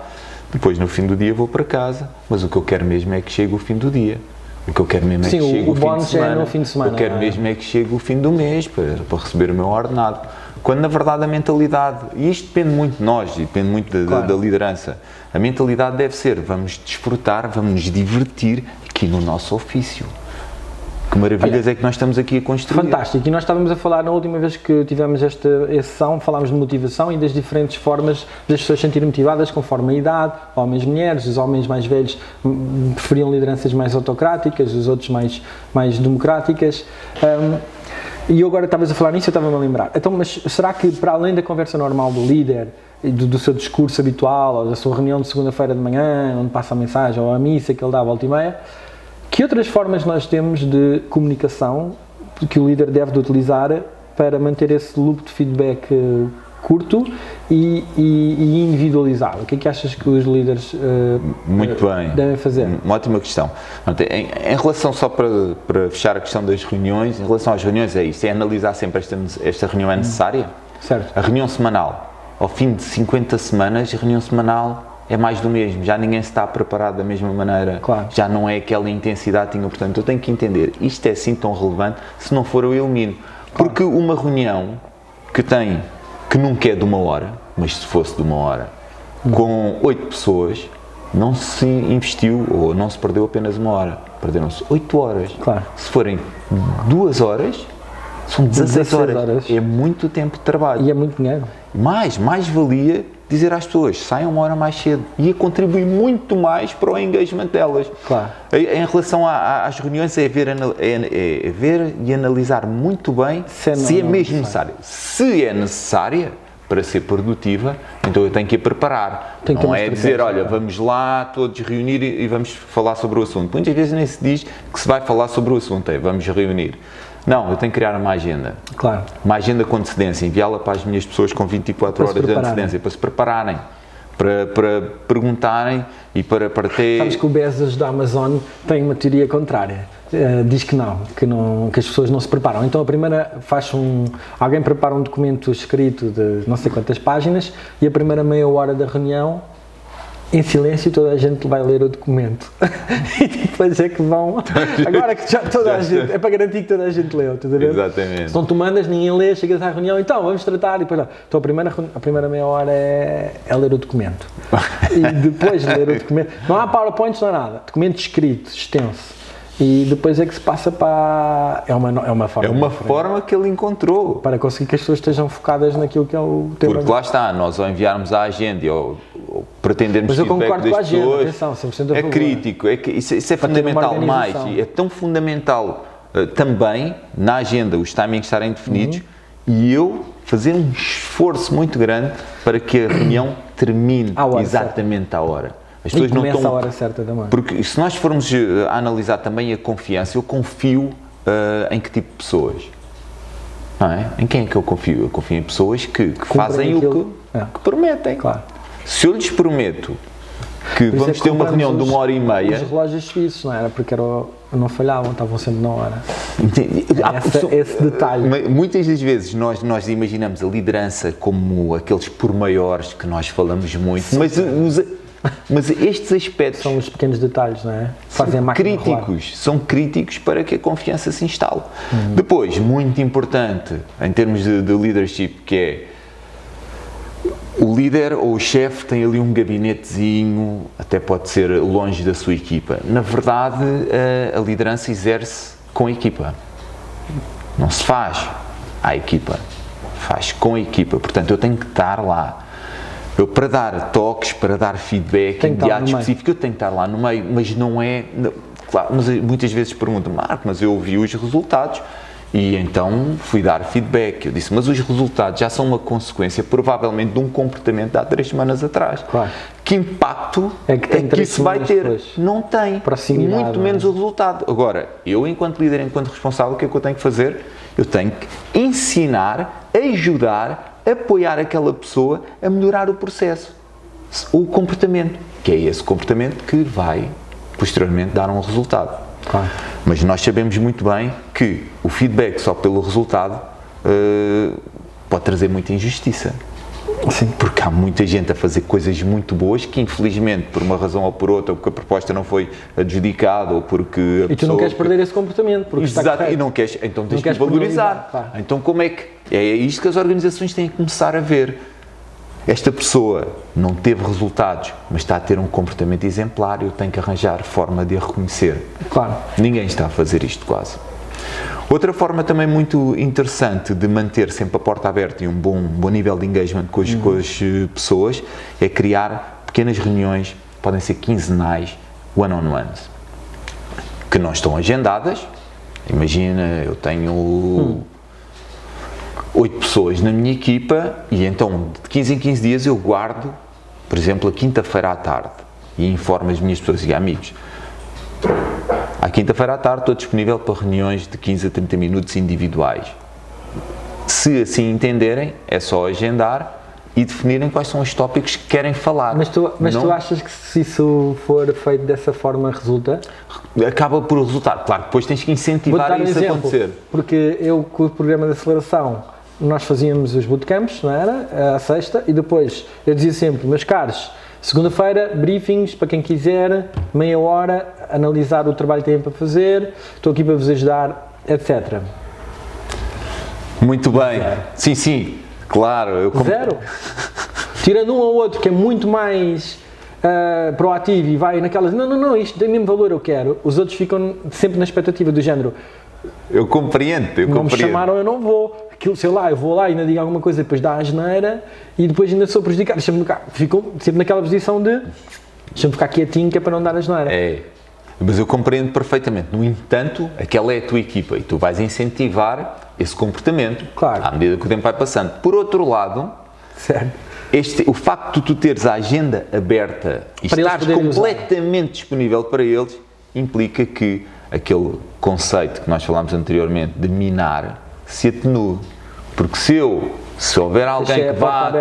depois no fim do dia vou para casa, mas o que eu quero mesmo é que chegue o fim do dia. O que eu quero mesmo é que chegue o fim de semana. O que eu quero mesmo é que chegue o fim do mês para receber o meu ordenado. Quando na verdade a mentalidade, e isto depende muito de nós, depende muito da liderança, a mentalidade deve ser, vamos desfrutar, vamos nos divertir aqui no nosso ofício. Que maravilhas é que nós estamos aqui a construir. Fantástico, e nós estávamos a falar na última vez que tivemos esta sessão, falámos de motivação e das diferentes formas das pessoas se sentirem motivadas conforme a idade, homens e mulheres, os homens mais velhos preferiam lideranças mais autocráticas, os outros mais democráticas. E eu agora estavas a falar nisso, eu estava-me a lembrar. Então, mas será que para além da conversa normal do líder, do seu discurso habitual, ou da sua reunião de segunda-feira de manhã, onde passa a mensagem, ou a missa que ele dá à volta e meia, que outras formas nós temos de comunicação que o líder deve de utilizar para manter esse loop de feedback curto e individualizado? O que é que achas que os líderes devem fazer? Uma ótima questão. Em relação, só para fechar a questão das reuniões, em relação às reuniões é isso, é analisar sempre esta reunião é necessária? Certo. A reunião semanal, ao fim de 50 semanas, a reunião semanal é mais do mesmo, já ninguém se está preparado da mesma maneira, claro. Já não é aquela intensidade que tinha, portanto eu tenho que entender, isto é assim tão relevante, se não for eu elimino, claro. Porque uma reunião que nunca é de 1 hora, mas se fosse de 1 hora, com 8 pessoas, não se investiu ou não se perdeu apenas 1 hora, perderam-se 8 horas, claro. Se forem 2 horas, são 16 horas, é muito tempo de trabalho. E é muito dinheiro. Mais valia dizer às pessoas, saiam 1 hora mais cedo, ia contribuir muito mais para o engagement delas. Claro. Em relação às reuniões, é ver e analisar muito bem se é mesmo necessário. Se é necessária para ser produtiva, então eu tenho que a preparar. Não é dizer, olha, vamos lá todos reunir e vamos falar sobre o assunto. Muitas vezes nem se diz que se vai falar sobre o assunto, vamos reunir. Não, eu tenho que criar uma agenda. Claro. Uma agenda com antecedência, enviá-la para as minhas pessoas com 24 horas de antecedência, para se prepararem, para perguntarem e para ter... Sabes que o Bezos da Amazon tem uma teoria contrária. Diz que as pessoas não se preparam. Então a primeira alguém prepara um documento escrito de não sei quantas páginas e a primeira meia hora da reunião, em silêncio, toda a gente vai ler o documento. E depois é que vão... Agora que já toda a gente... É para garantir que toda a gente leu, estás a ver? Exatamente. Se não tu mandas, ninguém lê, chegas à reunião, então vamos tratar e depois... Então a primeira meia hora é ler o documento. E depois de ler o documento... Não há PowerPoints, não há nada. Documento escrito, extenso. E depois é que se passa para... É uma forma. É uma forma que ele encontrou. Para conseguir que as pessoas estejam focadas naquilo que é o tema. Porque lá está, nós ao enviarmos a agenda ou pretendermos feedback das pessoas, atenção, 100% é crítico, isso é fundamental mais, é tão fundamental também na agenda os timings estarem definidos e eu fazer um esforço muito grande para que a reunião termine exatamente à hora. As pessoas não estão... a hora certa também. Porque se nós formos a analisar também a confiança, eu confio em que tipo de pessoas? Não é? Em quem é que eu confio? Eu confio em pessoas que fazem o que prometem. Claro. Se eu lhes prometo que vamos ter uma reunião de 1h30... Os relógios suíços, não era? Porque não falhavam, estavam sempre na hora. Esse detalhe. Muitas das vezes nós imaginamos a liderança como aqueles pormaiores que nós falamos muito, mas estes aspectos... São os pequenos detalhes, não é? São críticos para que a confiança se instale. Depois, muito importante, em termos de leadership, que é o líder ou o chefe tem ali um gabinetezinho, até pode ser longe da sua equipa. Na verdade, a liderança exerce com a equipa. Não se faz à equipa, faz com a equipa. Portanto, eu tenho que estar lá. Eu, para dar toques, para dar feedback imediato, específico, eu tenho que estar lá no meio, mas não é... Claro, mas muitas vezes perguntam, Marco, mas eu ouvi os resultados e então fui dar feedback. Eu disse, mas os resultados já são uma consequência, provavelmente, de um comportamento de há 3 semanas atrás. Claro. Que impacto é que isso vai ter? Depois. Não tem. Muito menos o resultado. Agora, eu, enquanto líder, enquanto responsável, o que é que eu tenho que fazer? Eu tenho que ensinar, ajudar, apoiar aquela pessoa a melhorar o processo, o comportamento, que é esse comportamento que vai posteriormente dar um resultado. Claro. Mas nós sabemos muito bem que o feedback só pelo resultado pode trazer muita injustiça. Sim. Porque há muita gente a fazer coisas muito boas que, infelizmente, por uma razão ou por outra, ou porque a proposta não foi adjudicada, ou porque a e tu não queres perder esse comportamento, porque exato, e não queres, então tens que valorizar. Claro. Então como é que... É isto que as organizações têm que começar a ver. Esta pessoa não teve resultados, mas está a ter um comportamento exemplar, eu tenho que arranjar forma de a reconhecer. Claro. Ninguém está a fazer isto quase. Outra forma também muito interessante de manter sempre a porta aberta e um bom nível de engagement com as pessoas é criar pequenas reuniões, podem ser quinzenais, one-on-ones, que não estão agendadas. Imagina, eu tenho 8 pessoas na minha equipa e então de 15 em 15 dias eu guardo, por exemplo, a quinta-feira à tarde e informo as minhas pessoas e amigos. À quinta-feira à tarde estou disponível para reuniões de 15 a 30 minutos individuais. Se assim entenderem, é só agendar e definirem quais são os tópicos que querem falar. Mas tu achas que se isso for feito dessa forma resulta? Acaba por resultar. Claro, depois tens que incentivar isso a acontecer. Porque eu, com o programa de aceleração, nós fazíamos os bootcamps, não era? À sexta, e depois eu dizia sempre, meus caros, segunda-feira, briefings para quem quiser, meia hora, analisar o trabalho que têm para fazer, estou aqui para vos ajudar, etc. Muito bem. Sim, sim. Claro. Zero. Tirando um ou outro que é muito mais proativo e vai naquelas, não, isto tem mesmo valor, eu quero. Os outros ficam sempre na expectativa do género. Eu compreendo. Não me chamaram, eu não vou. Aquilo, sei lá, eu vou lá e ainda digo alguma coisa, depois dá a asneira e depois ainda sou prejudicado. Ficam sempre naquela posição de deixa-me ficar quietinho que é para não dar a asneira. É. Mas eu compreendo perfeitamente. No entanto, aquela é a tua equipa e tu vais incentivar esse comportamento, claro, à medida que o tempo vai passando. Por outro lado, certo, o facto de tu teres a agenda aberta e estares completamente disponível para eles, implica que aquele conceito que nós falámos anteriormente de minar se atenue. Porque se houver alguém que vá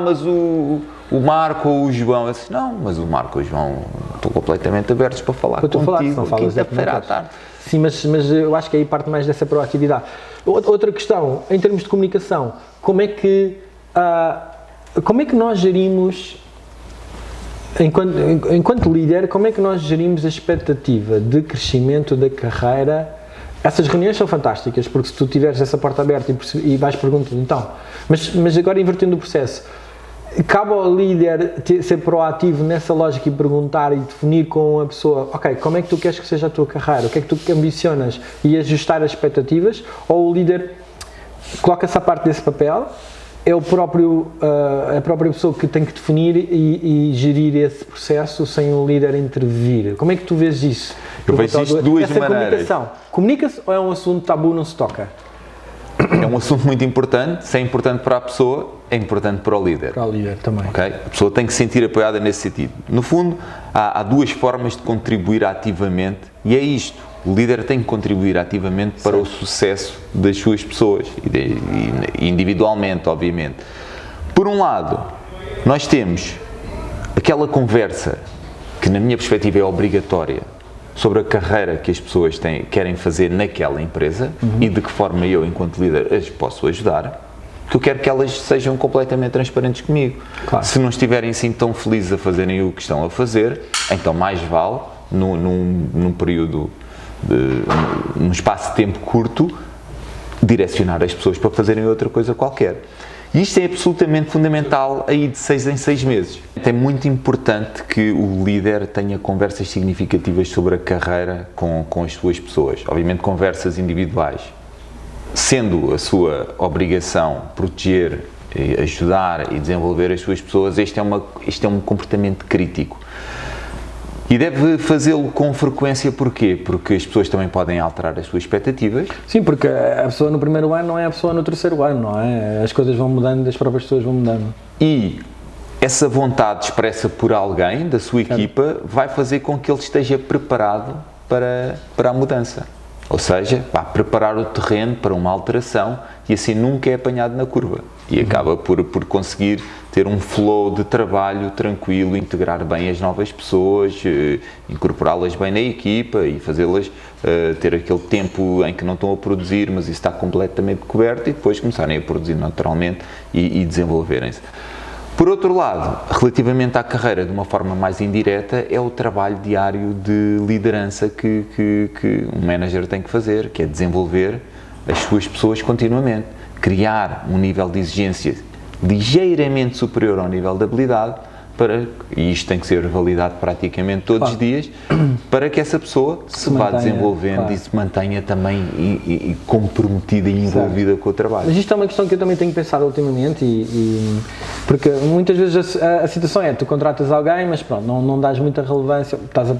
mas o Marco ou o João, eu disse, não, mas o Marco ou o João estão completamente abertos para falar contigo quinta-feira à tarde. Sim, mas eu acho que aí parte mais dessa proatividade. Outra questão, em termos de comunicação, como é que nós gerimos, enquanto líder, como é que nós gerimos a expectativa de crescimento da carreira? Essas reuniões são fantásticas, porque se tu tiveres essa porta aberta e vais perguntando, então, mas agora invertendo o processo, cabe ao líder ser proativo nessa lógica e perguntar e definir com a pessoa, ok, como é que tu queres que seja a tua carreira, o que é que tu ambicionas e ajustar as expectativas, ou o líder coloca-se à parte desse papel, é a própria pessoa que tem que definir e gerir esse processo sem o líder intervir. Como é que tu vês isso? Eu vejo isto de duas maneiras. Comunica-se ou é um assunto tabu, não se toca? É um assunto muito importante, se é importante para a pessoa, é importante para o líder. Para o líder também. Okay? A pessoa tem que se sentir apoiada nesse sentido. No fundo, há duas formas de contribuir ativamente e é isto. O líder tem que contribuir ativamente para o sucesso das suas pessoas, e individualmente, obviamente. Por um lado, nós temos aquela conversa que, na minha perspectiva, é obrigatória sobre a carreira que as pessoas querem fazer naquela empresa e de que forma eu, enquanto líder, as posso ajudar, porque eu quero que elas sejam completamente transparentes comigo. Claro. Se não estiverem assim tão felizes a fazerem o que estão a fazer, então mais vale, num período, num espaço de tempo curto, direcionar as pessoas para fazerem outra coisa qualquer. E isto é absolutamente fundamental aí de 6 em 6 meses. É muito importante que o líder tenha conversas significativas sobre a carreira com as suas pessoas. Obviamente conversas individuais. Sendo a sua obrigação proteger, ajudar e desenvolver as suas pessoas, este é um comportamento crítico. E deve fazê-lo com frequência, porquê? Porque as pessoas também podem alterar as suas expectativas. Sim, porque a pessoa no primeiro ano não é a pessoa no terceiro ano, não é? As coisas vão mudando, as próprias pessoas vão mudando. E essa vontade expressa por alguém da sua equipa vai fazer com que ele esteja preparado para a mudança. Ou seja, vai preparar o terreno para uma alteração e assim nunca é apanhado na curva. E acaba por conseguir ter um flow de trabalho tranquilo, integrar bem as novas pessoas, incorporá-las bem na equipa e fazê-las ter aquele tempo em que não estão a produzir, mas isso está completamente coberto, e depois começarem a produzir naturalmente e desenvolverem-se. Por outro lado, relativamente à carreira de uma forma mais indireta, é o trabalho diário de liderança que um manager tem que fazer, que é desenvolver as suas pessoas continuamente, criar um nível de exigência ligeiramente superior ao nível de habilidade, e isto tem que ser validado praticamente todos os dias, para que essa pessoa se vá desenvolvendo e se mantenha também comprometida e envolvida com o trabalho. Mas isto é uma questão que eu também tenho pensado ultimamente, porque muitas vezes a situação é, tu contratas alguém, mas pronto, não dás muita relevância, estás a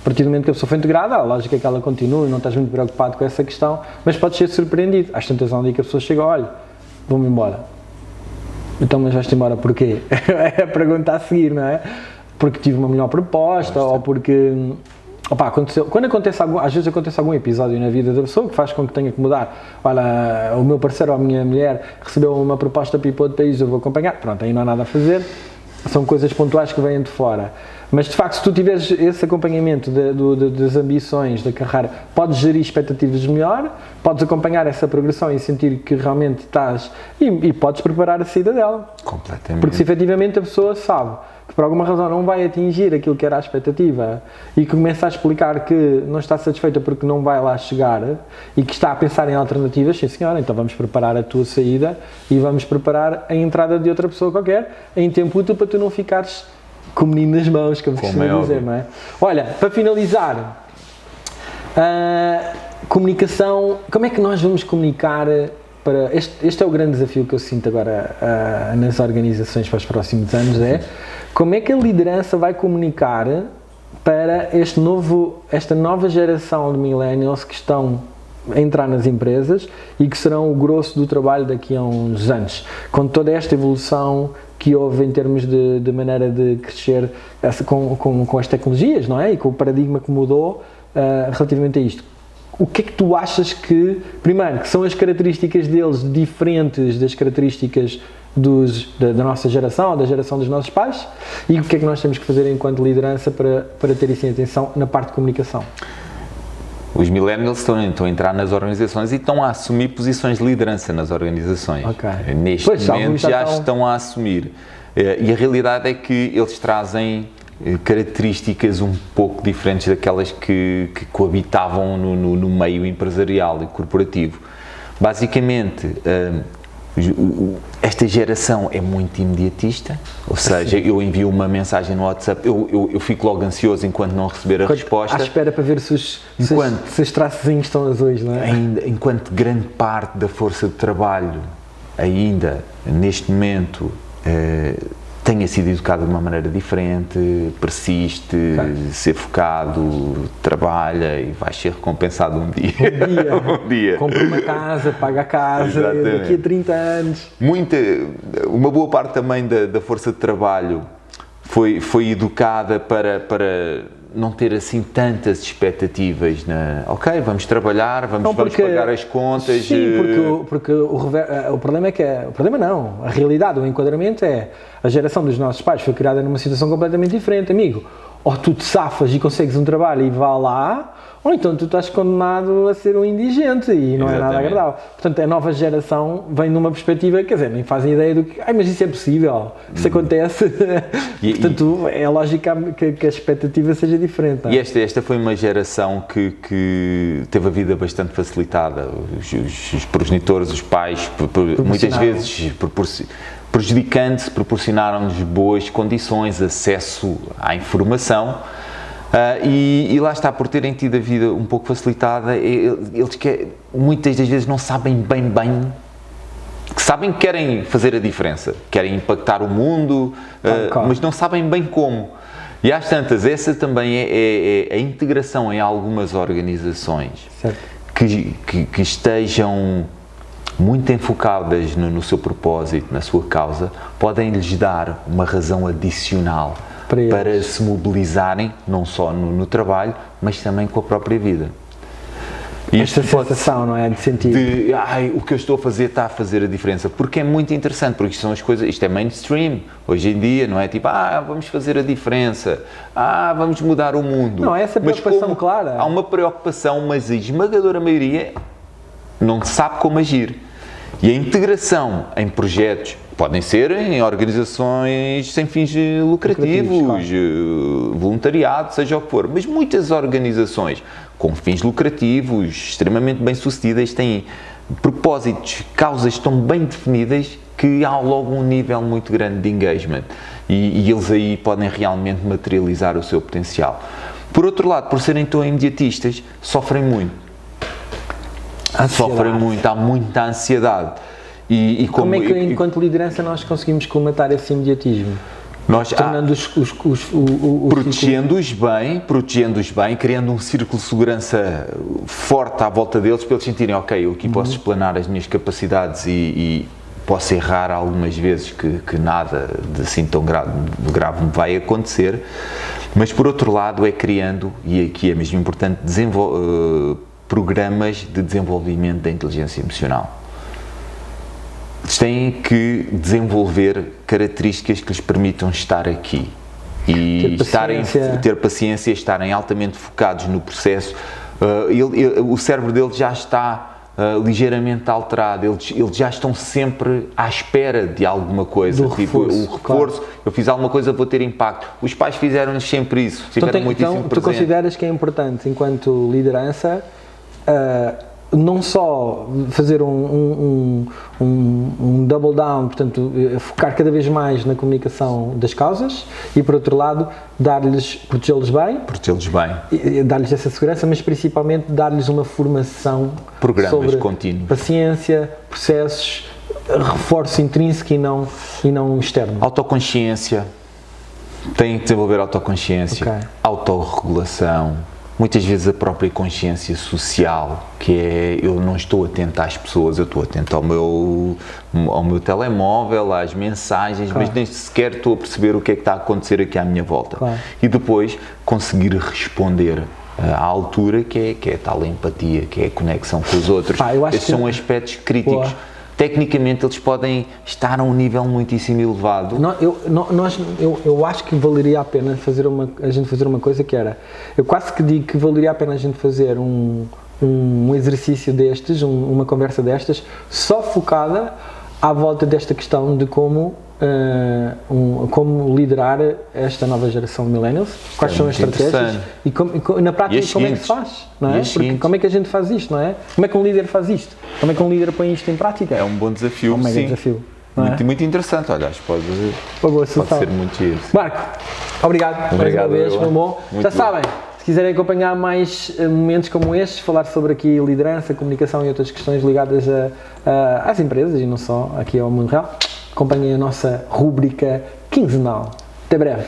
partir do momento que a pessoa foi integrada, a lógica é que ela continue, não estás muito preocupado com essa questão, mas podes ser surpreendido. Às tantas onde que a pessoa chega, olha, vou-me embora. Então, mas vais-te embora porquê? É a pergunta a seguir, não é? Porque tive uma melhor proposta, ou porque... Opa, quando acontece às vezes acontece algum episódio na vida da pessoa que faz com que tenha que mudar. Olha, o meu parceiro ou a minha mulher recebeu uma proposta para ir para outro país, eu vou acompanhar. Pronto, aí não há nada a fazer. São coisas pontuais que vêm de fora. Mas, de facto, se tu tiveres esse acompanhamento das ambições, da carreira, podes gerir expectativas melhor, podes acompanhar essa progressão e sentir que realmente estás... E podes preparar a saída dela. Completamente. Porque se efetivamente a pessoa sabe que por alguma razão não vai atingir aquilo que era a expectativa e que começa a explicar que não está satisfeita porque não vai lá chegar e que está a pensar em alternativas, sim senhora, então vamos preparar a tua saída e vamos preparar a entrada de outra pessoa qualquer em tempo útil para tu não ficares com o menino nas mãos, como se costuma dizer, não é? Olha, para finalizar, comunicação, como é que nós vamos comunicar para... Este é o grande desafio que eu sinto agora nas organizações para os próximos anos, é como é que a liderança vai comunicar para esta nova geração de millennials que estão a entrar nas empresas e que serão o grosso do trabalho daqui a uns anos, com toda esta evolução que houve em termos de maneira de crescer com as tecnologias, não é? E com o paradigma que mudou relativamente a isto. O que é que tu achas que, primeiro, que são as características deles diferentes das características da nossa geração, da geração dos nossos pais, e o que é que nós temos que fazer enquanto liderança para ter isso em atenção na parte de comunicação? Os millennials estão a entrar nas organizações e estão a assumir posições de liderança nas organizações. Okay. Neste momento já estão a assumir. E a realidade é que eles trazem características um pouco diferentes daquelas que coabitavam no meio empresarial e corporativo. Basicamente, esta geração é muito imediatista, ou seja, eu envio uma mensagem no WhatsApp, eu fico logo ansioso enquanto não receber a resposta. À espera para ver se os traçozinhos estão azuis, não é? Enquanto grande parte da força de trabalho ainda, neste momento, tenha sido educado de uma maneira diferente, persiste, ser focado, trabalha e vai ser recompensado um dia. Um dia. Compra uma casa, paga a casa, daqui a 30 anos. Uma boa parte também da força de trabalho foi educada para não ter assim tantas expectativas ok, vamos trabalhar, vamos pagar as contas. Sim, porque o problema é que o problema não, a realidade, o enquadramento é a geração dos nossos pais foi criada numa situação completamente diferente, amigo. Ou tu te safas e consegues um trabalho e vá lá, ou então tu estás condenado a ser um indigente e não é nada agradável. Portanto, a nova geração vem numa perspectiva, quer dizer, nem fazem ideia do que, mas isso é possível, isso acontece. Portanto, é lógico que a expectativa seja diferente. Não é? E esta foi uma geração que teve a vida bastante facilitada. Os progenitores, os pais, muitas vezes prejudicando-se, proporcionaram-nos boas condições, acesso à informação e lá está, por terem tido a vida um pouco facilitada, eles muitas das vezes não sabem bem, que sabem que querem fazer a diferença, querem impactar o mundo, mas não sabem bem como. E às tantas, essa também é a integração em algumas organizações que estejam muito enfocadas no seu propósito, na sua causa, podem lhes dar uma razão adicional para se mobilizarem, não só no trabalho, mas também com a própria vida. E esta sensação, não é? De sentir. O que eu estou a fazer está a fazer a diferença. Porque é muito interessante, porque isto são as coisas, isto é mainstream, hoje em dia, não é? Tipo, vamos fazer a diferença, vamos mudar o mundo. Não, essa preocupação clara. Há uma preocupação, mas a esmagadora maioria não sabe como agir. E a integração em projetos, podem ser em organizações sem fins lucrativos, voluntariado, seja o que for, mas muitas organizações com fins lucrativos, extremamente bem-sucedidas, têm propósitos, causas tão bem definidas que há logo um nível muito grande de engagement e eles aí podem realmente materializar o seu potencial. Por outro lado, por serem tão imediatistas, sofrem muito. Sofrem muito, há muita ansiedade. E como é que, enquanto liderança, nós conseguimos colmatar esse imediatismo? Protegendo-os bem, criando um círculo de segurança forte à volta deles, para eles sentirem, ok, eu aqui posso explanar as minhas capacidades e posso errar algumas vezes que nada de assim tão grave me vai acontecer, mas por outro lado é criando, e aqui é mesmo importante, programas de desenvolvimento da inteligência emocional. Eles têm que desenvolver características que lhes permitam estar aqui e ter paciência, estarem altamente focados no processo. O cérebro deles já está ligeiramente alterado, eles já estão sempre à espera de alguma coisa, o reforço, claro. Eu fiz alguma coisa, vou ter impacto. Os pais fizeram-nos sempre isso, estiveram muitíssimo presentes. Tu consideras que é importante, enquanto liderança, não só fazer um double down, portanto, focar cada vez mais na comunicação das causas e, por outro lado, protegê-los bem, dar-lhes essa segurança, mas principalmente dar-lhes uma formação sobre contínuos, paciência, processos, reforço intrínseco e não externo. Autoconsciência, têm que desenvolver autoconsciência, autorregulação. Muitas vezes a própria consciência social, que é, eu não estou atento às pessoas, eu estou atento ao meu telemóvel, às mensagens, mas nem sequer estou a perceber o que é que está a acontecer aqui à minha volta. E depois conseguir responder à altura, que é a tal empatia, que é a conexão com os outros. Esses são aspectos críticos. Tecnicamente eles podem estar a um nível muitíssimo elevado. Eu acho que valeria a pena a gente fazer uma coisa que era, eu quase que digo que valeria a pena a gente fazer um exercício destes, uma conversa destas, só focada à volta desta questão de como liderar esta nova geração de millennials, quais são as estratégias e na prática como é que se faz, não é? Porque como é que a gente faz isto, não é? Como é que um líder faz isto? Como é que um líder põe isto em prática? É um bom desafio, sim. Desafio, muito interessante, olha, acho que pode ser muito giro. Marco, obrigado mais uma vez, foi bom. Já sabem, se quiserem acompanhar mais momentos como estes, falar sobre aqui liderança, comunicação e outras questões ligadas às empresas e não só, aqui ao mundo real, acompanhem a nossa rúbrica quinzenal. Até breve!